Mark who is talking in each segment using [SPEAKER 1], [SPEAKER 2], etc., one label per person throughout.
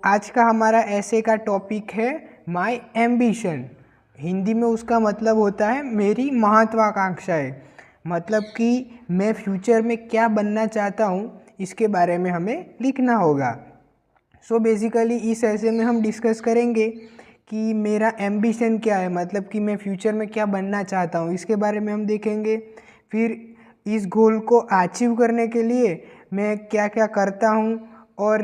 [SPEAKER 1] आज का हमारा ऐसे का टॉपिक है माय एम्बिशन। हिंदी में उसका मतलब होता है मेरी महत्वाकांक्षाएं। मतलब कि मैं फ्यूचर में क्या बनना चाहता हूँ, इसके बारे में हमें लिखना होगा। बेसिकली इस ऐसे में हम डिस्कस करेंगे कि मेरा एम्बिशन क्या है, मतलब कि मैं फ्यूचर में क्या बनना चाहता हूँ, इसके बारे में हम देखेंगे। फिर इस गोल को अचीव करने के लिए मैं क्या क्या करता हूँ और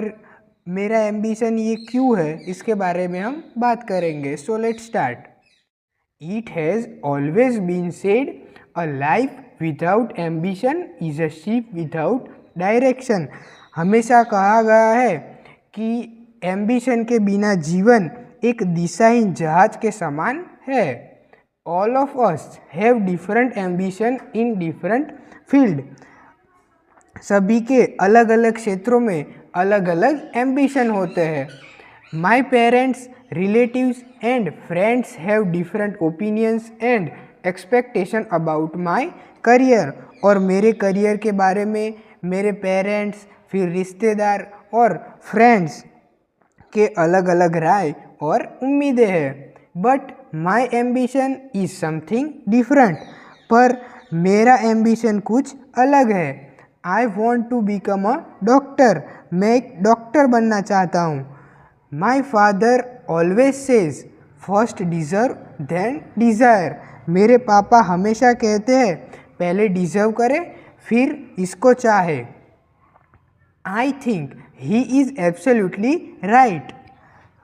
[SPEAKER 1] मेरा एम्बिशन ये क्यों है, इसके बारे में हम बात करेंगे। Let's start. It has always been said a life without ambition is a ship without direction. हमेशा कहा गया है कि एम्बिशन के बिना जीवन एक दिशाहीन जहाज के समान है। All of us have different ambition in different field. सभी के अलग अलग क्षेत्रों में अलग अलग एम्बिशन होते हैं। My parents, relatives and friends have different opinions and expectation about my career. और मेरे करियर के बारे में मेरे पेरेंट्स, फिर रिश्तेदार और फ्रेंड्स के अलग अलग राय और उम्मीदें हैं। But my ambition is something different. पर मेरा एम्बिशन कुछ अलग है। I want to become a doctor. मैं एक डॉक्टर बनना चाहता हूँ। My father always says first deserve then desire. मेरे पापा हमेशा कहते हैं पहले डिज़र्व करे फिर इसको चाहे। I think he is absolutely right.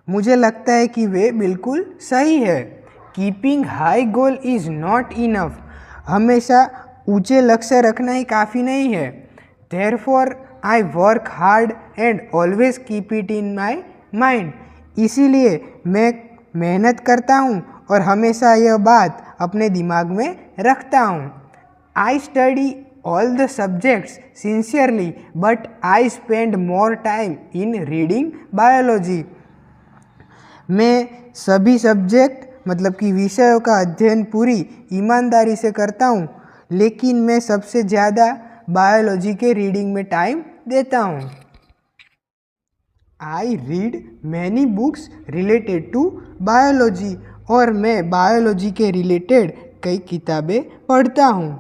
[SPEAKER 1] मुझे लगता है कि वे बिल्कुल सही है। Keeping high goal is not enough. हमेशा ऊंचे लक्ष्य रखना ही काफ़ी नहीं है। Therefore I work hard and always keep it in my mind. इसीलिए मैं मेहनत करता हूँ और हमेशा यह बात अपने दिमाग में रखता हूँ। I study all the subjects sincerely but I spend more time in reading biology। मैं सभी सब्जेक्ट मतलब कि विषयों का अध्ययन पूरी ईमानदारी से करता हूँ, लेकिन मैं सबसे ज़्यादा बायोलॉजी के रीडिंग में टाइम देता हूँ। I read many books related to biology. और मैं बायोलॉजी के रिलेटेड कई किताबें पढ़ता हूँ।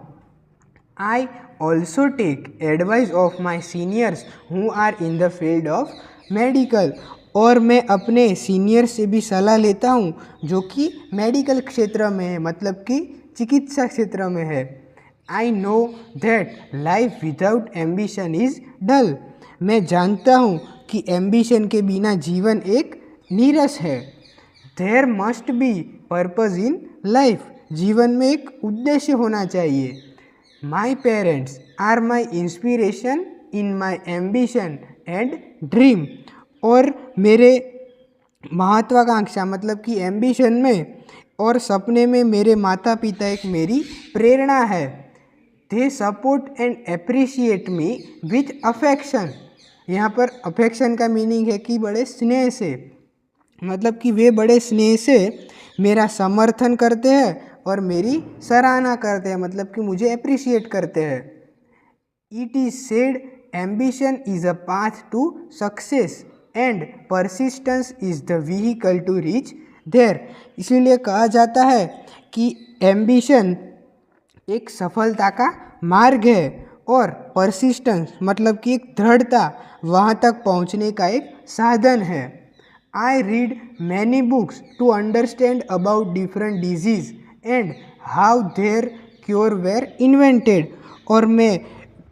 [SPEAKER 1] I also take advice of my seniors who are in the field of medical। और मैं अपने सीनियर से भी सलाह लेता हूँ जो कि मेडिकल क्षेत्र में है, मतलब कि चिकित्सा क्षेत्र में है। I know that life without ambition is dull. मैं जानता हूँ कि एम्बिशन के बिना जीवन एक नीरस है। There must be purpose in life. जीवन में एक उद्देश्य होना चाहिए। My parents are my inspiration in my ambition and dream. और मेरे महत्वाकांक्षा मतलब कि एम्बिशन में और सपने में मेरे माता पिता एक मेरी प्रेरणा है। They support and appreciate me with affection. यहाँ पर अफेक्शन का मीनिंग है कि बड़े स्नेह से, मतलब कि वे बड़े स्नेह से मेरा समर्थन करते हैं और मेरी सराहना करते हैं, मतलब कि मुझे अप्रिशिएट करते हैं। It is said ambition is a path to success and persistence is the vehicle to reach there. इसीलिए कहा जाता है कि एम्बिशन एक सफलता का मार्ग है और परसिस्टेंस मतलब कि एक दृढ़ता वहाँ तक पहुँचने का एक साधन है। I read many books to understand about different disease and how their cure were invented। और मैं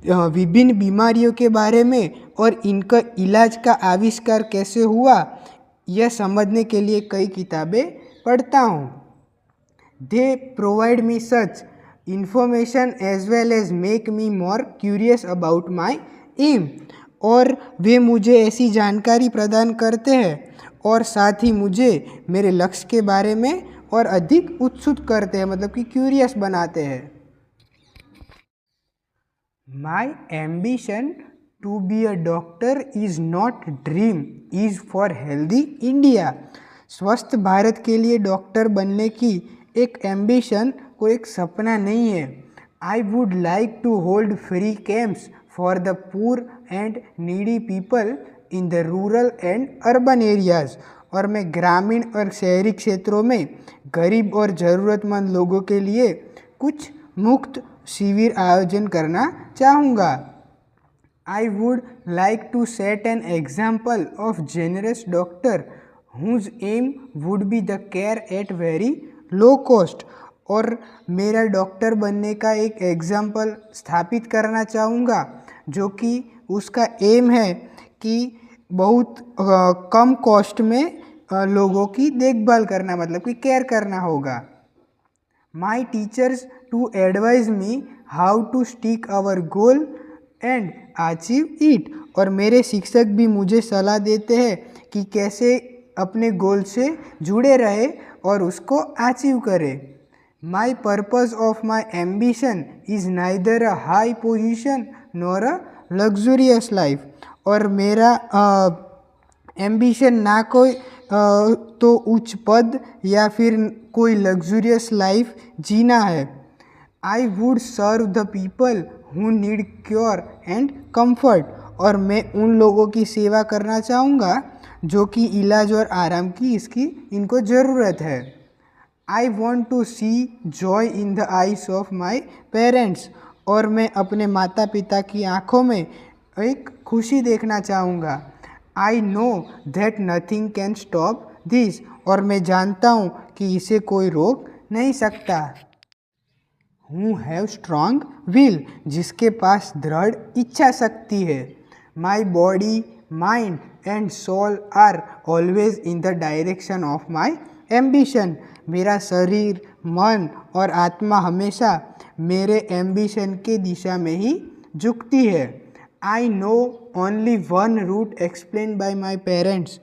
[SPEAKER 1] विभिन्न बीमारियों के बारे में और इनका इलाज का आविष्कार कैसे हुआ यह समझने के लिए कई किताबें पढ़ता हूँ। They provide me such information as well as make me more curious about my aim। और वे मुझे ऐसी जानकारी प्रदान करते हैं और साथ ही मुझे मेरे लक्ष्य के बारे में और अधिक उत्सुक करते हैं, मतलब कि क्यूरियस बनाते हैं। My ambition to be a doctor is not dream is for healthy India. स्वस्थ भारत के लिए डॉक्टर बनने की एक एम्बिशन को एक सपना नहीं है। I would like to hold free camps for the poor and needy people in the rural and urban areas, और मैं ग्रामीण और शहरी क्षेत्रों में गरीब और ज़रूरतमंद लोगों के लिए कुछ मुफ्त शिविर आयोजन करना चाहूँगा। I would like to set an example of generous doctor whose aim would be the care at very low cost, और मेरा डॉक्टर बनने का एक एग्जाम्पल स्थापित करना चाहूँगा जो कि उसका एम है कि बहुत कम कॉस्ट में लोगों की देखभाल करना, मतलब कि केयर करना होगा। My teachers to advise me how to stick our goal and achieve it, और मेरे शिक्षक भी मुझे सलाह देते हैं कि कैसे अपने गोल से जुड़े रहे और उसको अचीव करे। माई purpose of my ambition is neither a high position nor a luxurious life, और मेरा एम्बिशन ना कोई तो उच्च पद या फिर कोई लग्जूरियस लाइफ जीना है। I would serve the people who need cure and comfort, और मैं उन लोगों की सेवा करना चाहूँगा जो कि इलाज और आराम की इनको ज़रूरत है। I want to see joy in the eyes of my parents, और मैं अपने माता पिता की आँखों में एक खुशी देखना चाहूँगा। आई know that nothing can stop this, और मैं जानता हूँ कि इसे कोई रोक नहीं सकता। हु हैव स्ट्रॉन्ग विल, जिसके पास दृढ़ इच्छा शक्ति है। My body mind and soul are always in the direction of my ambition, मेरा शरीर मन और आत्मा हमेशा मेरे एम्बिशन के दिशा में ही झुकती है। I know only one route explain by my parents,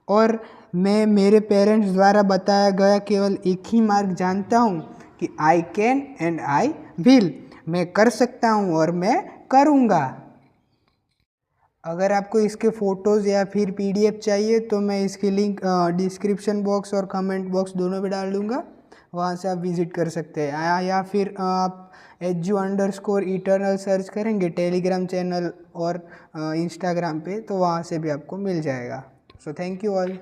[SPEAKER 1] और मैं मेरे पेरेंट्स द्वारा बताया गया केवल एक ही मार्ग जानता हूँ कि I can and I will, मैं कर सकता हूँ और मैं करूँगा। अगर आपको इसके फ़ोटोज़ या फिर पीडीएफ चाहिए तो मैं इसकी लिंक डिस्क्रिप्शन बॉक्स और कमेंट बॉक्स दोनों पे डाल दूँगा, वहाँ से आप विज़िट कर सकते हैं। या फिर आप HU_eternal सर्च करेंगे टेलीग्राम चैनल और इंस्टाग्राम पे, तो वहाँ से भी आपको मिल जाएगा। So thank you all.